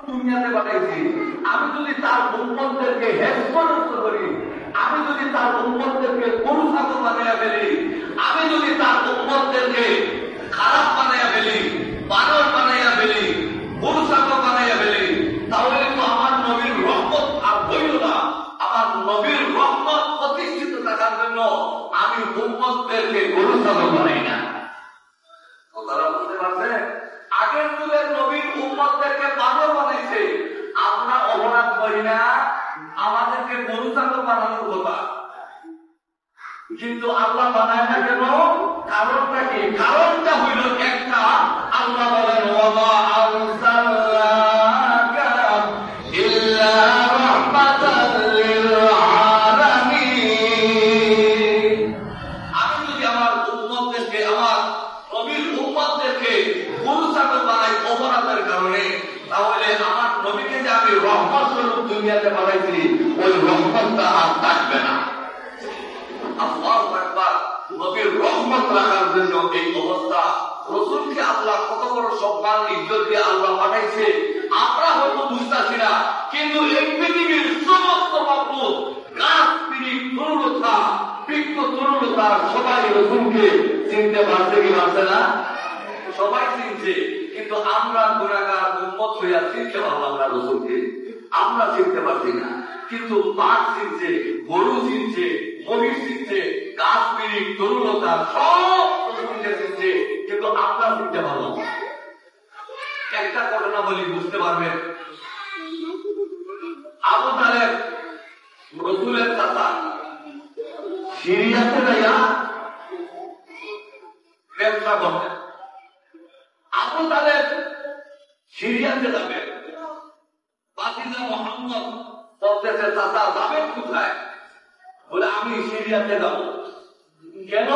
দুনিয়াতে পাঠাইছি, আমি যদি তার উম্মতদেরকে হেফাজত করি, আমি যদি তার উম্মতদেরকে গরু ছাগল বানাইয়া ফেলি, আমি যদি তার উম্মতদেরকে খারাপ বানাইয়া ফেলি, বানর বানাইয়া ফেলি, গরু ছাগল বানাইয়া ফেলি, তাহলে তো আমার নবীর রহমত আর হইল না। আমার নবীর রহমত প্রতিষ্ঠিত থাকার জন্য আমি উম্মতদেরকে গরু ছাগল বানাই না। কথাটা বুঝতে পারছেন? আগের যুগের নবীর উম্মতদেরকে বানর বানাইছে, আমরা অপরাধ করি না, আমাদেরকে গরু ছাগল বানানোর কথা। কিন্তু আল্লাহ বানায় না কেন? কারণটা কি? কারণটা হইল একটা, আল্লাহ বলেন ওয়ামা আরসালনাকা ইল্লা রাহমাতাল লিল আলামিন। আমি যদি আমার উম্মতদেরকে, আমার নবীর উম্মতদেরকে গরু ছাগল বানাই অপরাধের কারণে, তাহলে আমার নবীকে যে আমি রহমত স্বরূপ দুনিয়াতে বানাইছি, ওই রহমতটা আর থাকবে না। আল্লাহু আকবার। নবীর রহমত রাখার জন্য এই অবস্থা। রাসূলকে আল্লাহ কত বড় সম্মান ইজ্জত দিয়ে আল্লাহ পাঠাইছে, আমরা হয়তো বুঝতেছি না, কিন্তু এই পৃথিবীর সমস্ত মাখলুক, গাছ পিড়ি তরুলতা, বৃক্ষ তরুলতা, সবাই রাসূলকে চিনতে পারছে কি পারছে না? সবাই চিনছে, কিন্তু আমরা গুনাহগার উম্মত হইয়া চিনতে পারলাম না রাসূলকে। আমরা চিনতে পারছি না, কিন্তু পাক চিনছে, গরু চিনছে, মহিষ চিনছে, গাছ পিড়ি তরুলতা সব রাসূলকে চিনছে, কিন্তু আমরা চিনতে পারলাম না। একটা ঘটনা বলি, বুঝতে পারবেন। আবু তালেব রাসূলের চাচা, সিরিয়াতে যাইয়া ব্যবসা করতেন। আবু তালেব সিরিয়াতে যাবে, বাতিজা মুহাম্মদ বলতেছে চাচা যাবেন কোথায়? বলে আমি সিরিয়াতে যাব। কেন?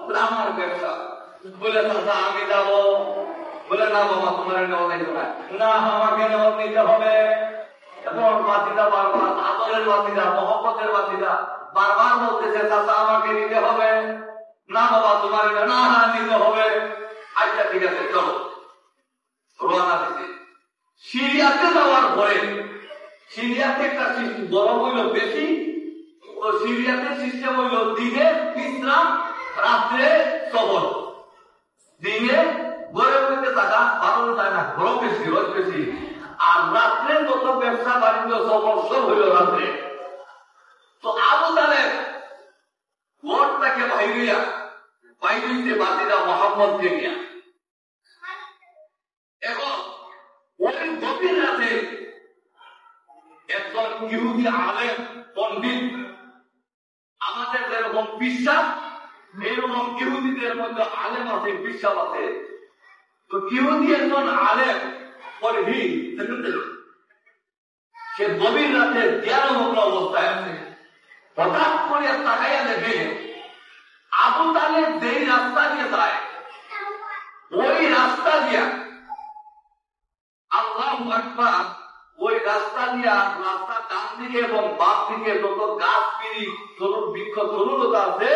বলে আমার ব্যবসা। বলে চাচা আমি যাব। বলে না বাবা, তোমার নেওয়া নিতে হবে না, আমাকে নেওয়া নিতে হবে। এখন বাতিজা বারবার, আদরের বাতিজা, মহব্বতের বাতিজা বারবার বলতেছে চাচা আমাকে নিতে হবে। না বাবা তোমার না, না নিতে হবে। আচ্ছা ঠিক আছে চলো, রওনা দিতে। সিরিয়াতে যাওয়ার পরে, সিরিয়াতে একটা গরম হইল বেশি, সিরিয়াতে সিস্টেম হইল দিনে বিশ্রাম, রাত্রে সফর। দিনে ঘরের মধ্যে থাকা বাড়ানো যায় না, গরম বেশি, রোদ বেশি। আর রাত্রে যত ব্যবসা বাণিজ্য সফর সব হইল রাত্রে। তো আবু তালেব ঘরটাকে বাইরিয়া বাইরিতে বাতিরা মোহাম্মদকে নিয়ে, এখন ওই গভীর রাতে একজন ইহুদি আলেম পণ্ডিত, আমাদের যেরকম বিশ্বাস এইরকম ইহুদিদের মধ্যে আলেম আছে, বিশ্বাস আছে। তো ইহুদি একজন আলেম পড়বি, সে গভীর রাতে ধ্যানমগ্ন অবস্থায় আছে। হঠাৎ করে তাকাইয়া দেখে আবু তালেব যেই রাস্তা দিয়ে যায়, ওই রাস্তা দিয়া, আল্লাহু আকবার, ওই রাস্তা দিয়া, রাস্তা ডান দিকে এবং বাম দিকে যত গাছ পিড়ি তরুণ বৃক্ষ তরুণতা আছে,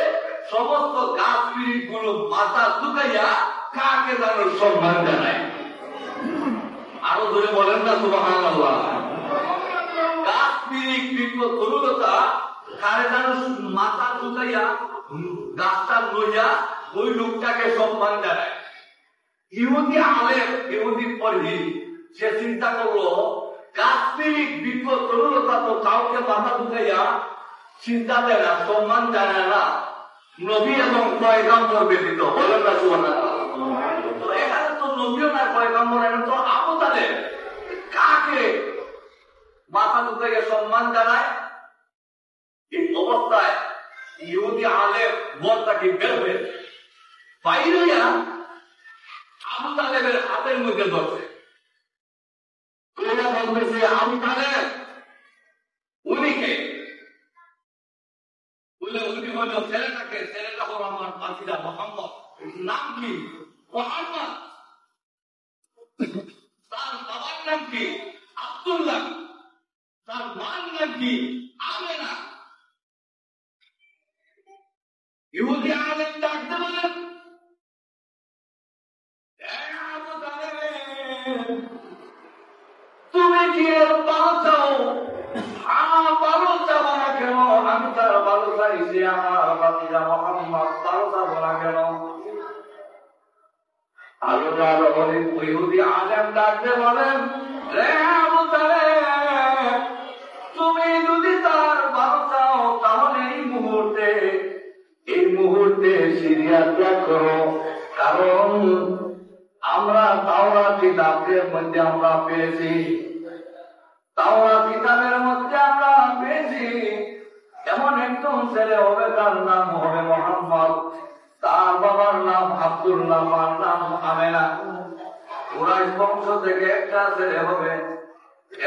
সমস্ত গাছ পিড়ি গুলো মাথা ঝুঁকাইয়া কাকে যেন সম্মান জানায়। আরো ধরে বলেন না সুবহানাল্লাহ। গাছ পিড়ি বৃক্ষ তরুণতা কারে যেন মাথা ঝুঁকাইয়া গাছটা লইয়া ওই লোকটাকে সম্মান জানায়। ইহুদি আলেম, ইহুদি পড়ি, সে চিন্তা করলো গাছপিড়ি বৃক্ষ তরুণতা তো কাউকে মাথা ঢুকাইয়া চিন্তা দেয় না, সম্মান জানায় না, নবী এবং পয়গম্বর ব্যতীত। বলেন না সুবহানাল্লাহ। তো এখানে তো নবীও না পয়গম্বর, এখন তো আবু তালেব কাকে মাথা ঢুকাইয়া সম্মান জানায়? এই অবস্থায় ইহুদি আলেম ঘরটাকে বের হয়ে বাইরে আবু তালেবের হাতের মধ্যে ধরছে। বলতেছে আবু তালেব উনিকে, বলে উনি হলো ছেলেটাকে, ছেলেটা হলো আমার বাতিজা মুহাম্মদ। নাম কি? মুহাম্মদ। তার বাবার নাম কি? আব্দুল্লাহ। তার মার নাম কি? আমেনা। ইহুদি আলেম ডাকতে বলেন আবু তালেব, কি এর ভালো চাও? ভালো চাবো না কেন? আমি তার ভালো চাইছি, আমার বাতিজা মুহাম্মদ ভালো চাবো না কেন? আল্লাহর ইহুদি আলেম ডাকতে বলেন, রে আবু তালেব, তুমি যদি তার ভালো চাও তাহলে এই মুহূর্তে সিরিয়া ত্যাগ করো। কারণ আমরা তাওরাত কিতাবের মধ্যে আমরা পেয়েছি, তাওরাত কিতাবের মধ্যে আমরা পেয়েছি এমন একজন ছেলে হবে, তার নাম হবে মুহাম্মদ, তার বাবার নাম আব্দুল্লাহ, মার নাম আমেনা। কুরাইশ বংশ থেকে একটা ছেলে হবে।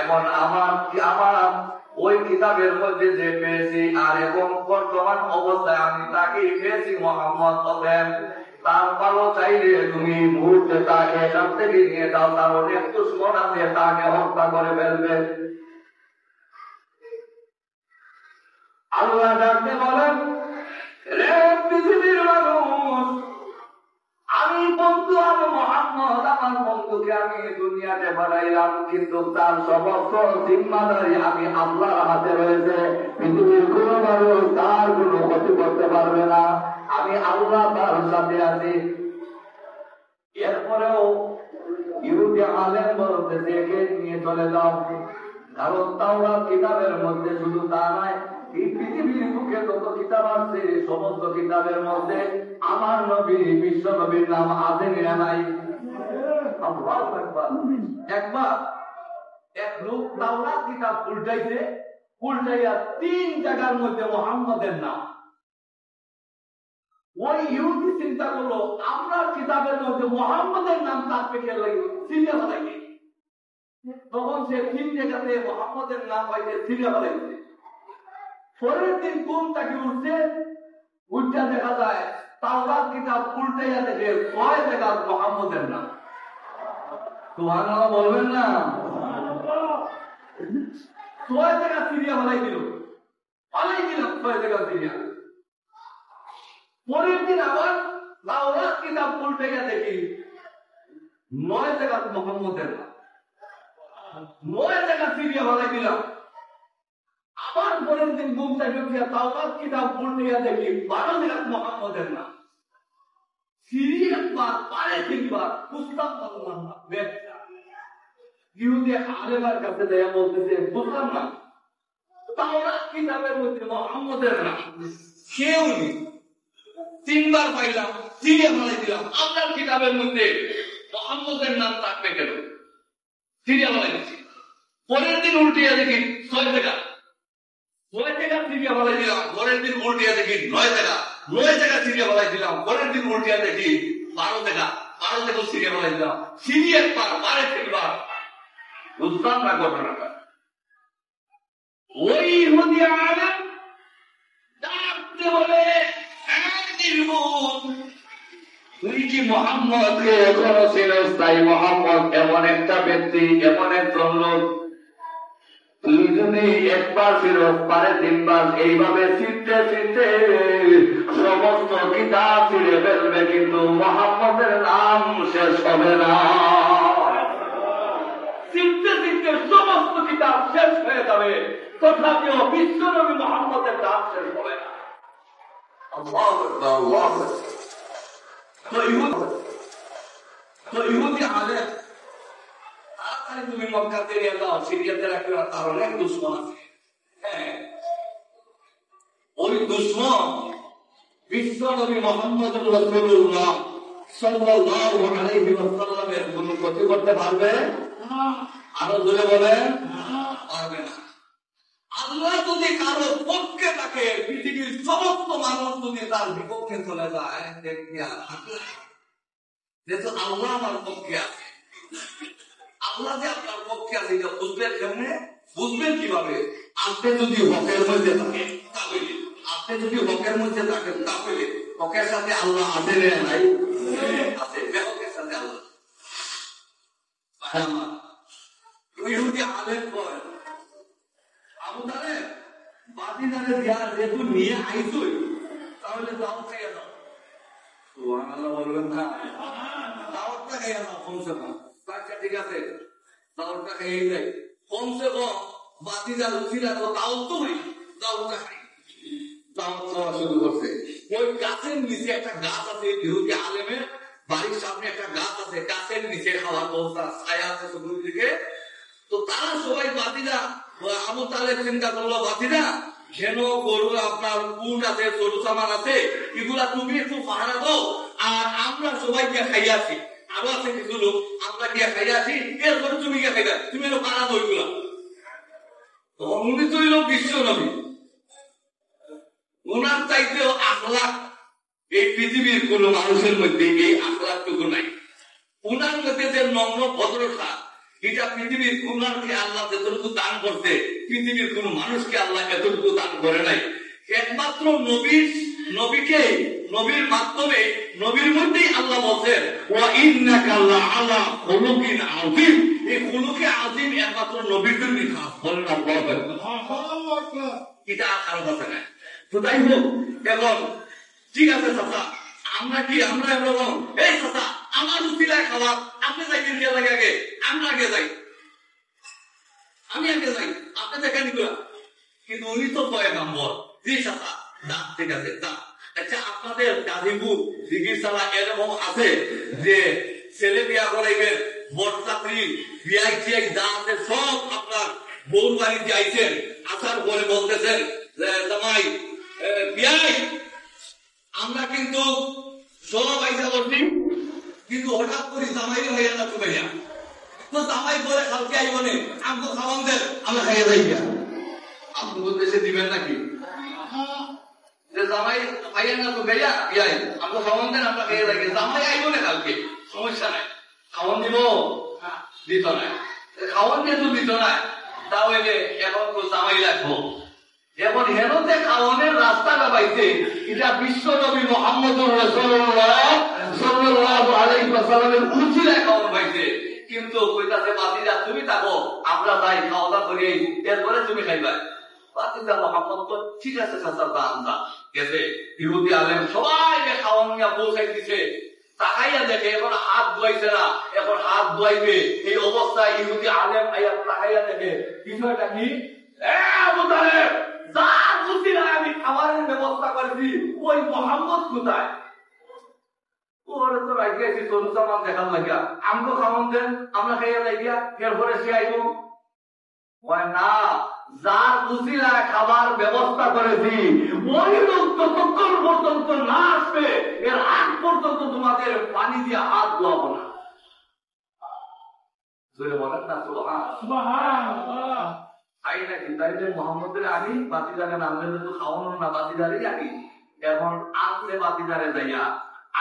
এমন আমার ওই কিতাবের মধ্যে যে পেয়েছি, আর এবং বর্তমান অবস্থায় আমি তাকে পেয়েছি মুহাম্মদ হবেন। তার ভালো চাইলে তুমি মুহূর্তে তাকে এখান থেকে নিয়ে যাও, তার অনেক দুশ্মন আছে, তাকে হত্যা করে ফেলবে। আল্লাহ ডাকতে বলেন, রে পৃথিবীর মানুষ, আমি বন্ধু, আমি মুহাম্মদ, আমার বন্ধুকে আমি দুনিয়াতে বানাইলাম, কিন্তু তার সমস্ত জিম্মাদারি আমি আল্লাহর হাতে রয়েছে। পৃথিবীর কোন মানুষ তার কোনো ক্ষতি করতে পারবে না, আমি আল্লাহ তার সাথে আছি। এরপরেও ইহুদি আলেম বলতে দেখে নিয়ে চলে যাও, কারণ তাওরাত কিতাবের মধ্যে শুধু তা নয়, এই পৃথিবীর বুকে যত কিতাব আছে সমস্ত কিতাবের মধ্যে আমার নবী, বিশ্ব নবীর নাম আছে না নাই? একবার এক লোক তাওরাত কিতাব উল্টাইয়া 3 জায়গার মধ্যে মুহাম্মদের নাম। ওই ইহুদি চিন্তা করলো, আমরা কিতাবের মধ্যে মুহাম্মদের নাম তার পেটে চিন্তা ফেলাইনি। তখন সে 3 জায়গাতে মুহাম্মদের নাম পাইতে চিন্তা ফেলাইছে। পরের দিন ঘুম থেকে উঠতে দেখা যায় তাওরাত কিতাব উল্টাইয়া দেখে 6 জায়গা মুহাম্মদের নাম। সুবহানাল্লাহ বলবেন না? 6 জায়গা সিরিয়া ফেলাই দিল 6 জায়গা সিরিয়া। পরের দিন আবার তাওরাত কিতাব উল্টাইয়া দেখি 9 জায়গা মুহাম্মদের নাম। 9 জায়গা সিরিয়া ফেলাই দিলাম। আবার পরের দিন ঘুম থেকে উঠিয়া তাওরাত কিতাব উল্টাইয়া দেখি 12 জায়গা মুহাম্মদের নাম। সিরিয়া পারে 3বার বুঝতাম পারলাম না। ইহুদি আলেমের কাছে দেয়া বলতেছে, বুঝলাম না, তাওরাত কিতাবের মধ্যে মুহাম্মদের নাম কেউ নেই, 3বার পাইলাম, সিরিয়া ফেলাই দিলাম। আপনার কিতাবের মধ্যে মুহাম্মদের নাম থাকবে কেন? সিরিয়া ফেলাই দিচ্ছি। পরের দিন উল্টিয়া দেখি 6 জায়গা সিরিয়া ফেলাই দিলাম। পরের দিন উল্টিয়া দেখি 9 জায়গা সিরিয়া ফেলাই দিলাম। পরের দিন উল্টিয়া দেখি 12 জায়গা সিরিয়া ফেলাই দিলাম। সিরিয়ার পার 3বার বুঝতাম না ঘটনাটা। ওই ইহুদি আলেম ডাকতে বলে, তুই কি মুহাম্মদকে এখনো চিনিস? তাই মুহাম্মদ এমন একটা ব্যক্তি, এমন একজন লোক, তুই যদি একবার ফিরত পারে 3বার এইভাবে ফিরতে সমস্ত কিতাব ফিরে ফেলবে, কিন্তু মুহাম্মদের নাম শেষ হবে না। ফিরতে সমস্ত কিতাব শেষ হয়ে যাবে, তথাপিও বিশ্ব নবী মুহাম্মদের নাম শেষ হবে না। ইহুদি আলেম, তাড়াতাড়ি তুমি মক্কাতে নিয়ে যাও, সিরিয়াতে রাখবে, তার অনেক দুশ্মন আছে। হ্যাঁ, ওই দুশ্মন বিশ্ব নবী মুহাম্মদুর রাসূলুল্লাহ সাল্লাল্লাহু আলাইহি ওয়াসাল্লামের কোনো ক্ষতি করতে পারবে? আরো জোরে বলেন, পারবে না। আল্লাহ যদি কারো পক্ষে থাকে, পৃথিবীর সমস্ত মানুষ যদি তার বিপক্ষে চলে যায়, দেখবি আর যেহেতু আল্লাহ আমার পক্ষে আছে, আল্লাহ যে আপনার পক্ষে আছে, এটা বুঝবেন কেমনে? বুঝবেন কিভাবে? আপনি যদি হকের মধ্যে থাকেন তাহলে, হকের সাথে আল্লাহ আছে নাই? আছে। বেহকের সাথে আল্লাহ। ইহুদি আলেম কয়, আবু তালেব বাতিদারের জ্ঞান যেহেতু নিয়ে আইসই, তাহলে দাও খাইয়া দাও। সুবহানাল্লাহ বলবেন না? দাওয়াতটা খাইয়া দাও, কমসে কম। আচ্ছা ঠিক আছে, দাওয়াতটা খেয়ে যায়। কমসে কম বাতিজা লুচিরা তো দাওয়াত তো হই, দাওয়াতটা খাই, দাওয়াত খাওয়া শুরু করছে। ওই গাছের নিচে একটা গাছ আছে, ইহুদি আলেমের বাড়ির সামনে একটা গাছ আছে, গাছের নিচে খাওয়ার ব্যবস্থা, ছায়া আছে চতুর্দিকে দিকে। তো তারা সবাই বাতিজা আবু তালেব চিন্তা করলো, বাতিজা ঘেন গরু আপনার উট আছে, সরু সামান আছে, এগুলা তুমি একটু পাহারা দাও, আর আমরা সবাই গিয়ে খাইয়াছি, আরো আছে কিছু লোক, আমরা গিয়ে খাইয়াছি, এরপরে তুমি গিয়ে খাইবা, তুমি একটু পাহারা দাও এগুলা। তো উনি তো হইল বিশ্ব নবী, ওনার চাইতেও আখলাক এই পৃথিবীর কোন মানুষের মধ্যে এই আখলাকটুকু নাই। ওনার মধ্যে যে নম্র ভদ্রতা, এটা পৃথিবীর কোনকে আল্লাহ যতটুকু দান করতে, পৃথিবীর কোন মানুষকে আল্লাহ এতটুকু দান করে নাই। একমাত্র নবীকে, নবীর মাধ্যমে, নবীর মধ্যেই আল্লাহ বলছেন ওয়া ইন্নাকা লাআলা খুলুকিন আযীম। এই খুলুকে আযীম একমাত্র নবীর জন্যই খাস, বলেন আল্লাহু আকবার। এটা আর কারো কাছে নাই। তো তাই হোক, এখন ঠিক আছে চাচা, আমরা এরকম, এই চাচা আমার উচিলায় খাবার, আপনি যাইবেন কে লাগে আগে, আমরা আগে যাই, আমি আগে যাই, আপনি দেখেন এগুলা। কিন্তু উনি তো পয়গাম্বর, জি চাচা, দাঁত ঠিক আছে দাঁত। আচ্ছা, আপনাদের গাজীপুর চিকিৎসালা এরকম আছে যে ছেলে বিয়া করাইবেন, বরযাত্রী বিয়াই টিয়াই যা আছে সব আপনার বউর বাড়ি যাইছেন, আসার পরে বলতেছেন জামাই বিয়াই আমরা কিন্তু সব আইসা করছি, কিন্তু হঠাৎ করে জামাই হইয়া না ভাইয়া, তো জামাই বলে কালকে আইব নে, আমাকে খাওয়ান দেন, আমরা খাইয়া যাই। আপনি বলতেছে দিবেন নাকি যে জামাই ভাইয়া না তো ভাইয়া বিয়াই আমাকে খাওয়ান দেন, আমরা খাইয়া যাই। জামাই আইব না কালকে, সমস্যা নাই, খাওয়ান দিব, দিত নাই, খাওয়ান দিয়ে তো দিত নাই, তাহলে এখন তো জামাই লাগবো। এখন হেনতে খাওয়ানের রাস্তাটা পাইছে, এটা বিশ্ব নবী মুহাম্মদুর রাসূলুল্লাহ সাল্লাল্লাহু আলাইহি ওয়াসাল্লামের উচিলায় খাওয়ান পাইছে। কিন্তু কইতাছে বাতিজা তুমি থাকো, আমরা যাই খাওয়া দাওয়া করি, এরপরে তুমি খাইবা। বাতিজা মুহাম্মদ তো ঠিক আছে চাচা, দান্দা গেছে, ইহুদি আলেম সবাইকে খাওয়ান নিয়ে পৌঁছাই দিছে। তাকাইয়া দেখে এখন হাত ধোয়াইছে না, এখন হাত ধোয়াইবে, এই অবস্থায় ইহুদি আলেম আইয়া তাকাইয়া দেখে বিষয়টা কি, আবু তালেব যার উচিলায় আমি খাবারের ব্যবস্থা করেছি, ওই মুহাম্মদ কোথায়? ওরে তো রাখিয়েছি তরু সামান দেখার লাগিয়া, আমগো খাওয়ান দেন, আমরা খাইয়া লাগিয়া, এরপরে সে আইব না। যার উচিলায় খাবার ব্যবস্থা করেছি, ওই লোক ততক্ষণ পর্যন্ত না আসবে, এর আগ পর্যন্ত তোমাদের পানি দিয়ে হাত ধোয়াবো না। বলেন না সুবহানাল্লাহ। তাই নাকি? তাইলে মোহাম্মদের আনি বাতিদারে নামলে তো খাওয়ানো না, বাতিদারে আনি। এখন আসলে বাতিদারে যাইয়া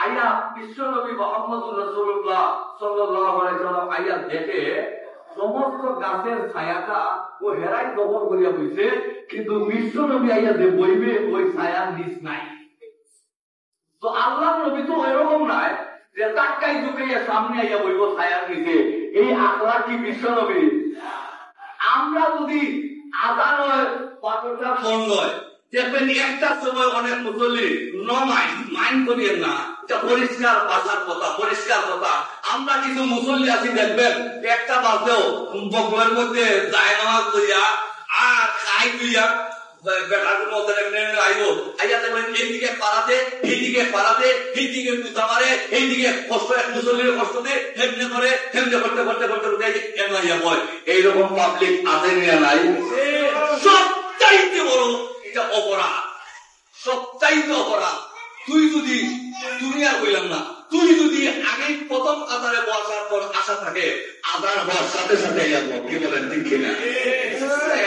আইয়া বিশ্ব নবী মুহাম্মদুর রাসূলুল্লাহ সাল্লাল্লাহু আলাইহি ওয়াসাল্লাম আইয়া দেখে সমস্ত গাছের ছায়াটা ও হেরাই দখল করিয়া বইছে, কিন্তু বিশ্ব নবী আইয়া যে বইবে ওই ছায়ার নিচ নাই। তো আল্লাহর নবী তো এরকম নাই যে টাক্কাই ঢুকাইয়া সামনে আইয়া বইব ছায়ার নিচে। এই আখলাক কি বিশ্ব নবী? আমরা যদি আজান হয় 5টা ফোন হয়, দেখবেন একটা সময় অনেক মুসল্লি মাইন্ড করিয়েন না, এটা পরিষ্কার বাসার কথা, পরিষ্কার কথা। আমরা কিছু মুসল্লি আছি দেখবেন একটা বাজেও বগলের মধ্যে যায় নামাজ লইয়া আর খাই লইয়া বেটার মধ্যে আইব, আইয়া দেখবেন এইদিকে পাড়াতে, এইদিকে পাড়াতে, এইদিকে কুতা মারে, এইদিকে কষ্ট, এক মুসল্লির কষ্ট দিয়ে হেমনে করে, হেমনে করতে করতে করতে করতে এমাইয়া বয়। এইরকম পাবলিক আছে নিয়ে নাই? সবচাইতে বড় এটা অপরাধ, সবচাইতে অপরাধ। তুই যদি, তুমি আর বললাম না, তুই যদি আগে প্রথম আধারে বসার পর আশা থাকে, আধার হওয়ার সাথে সাথে কি বলেন ঠিক কিনা?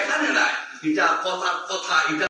এখানে নাই, এটা কথা, এটা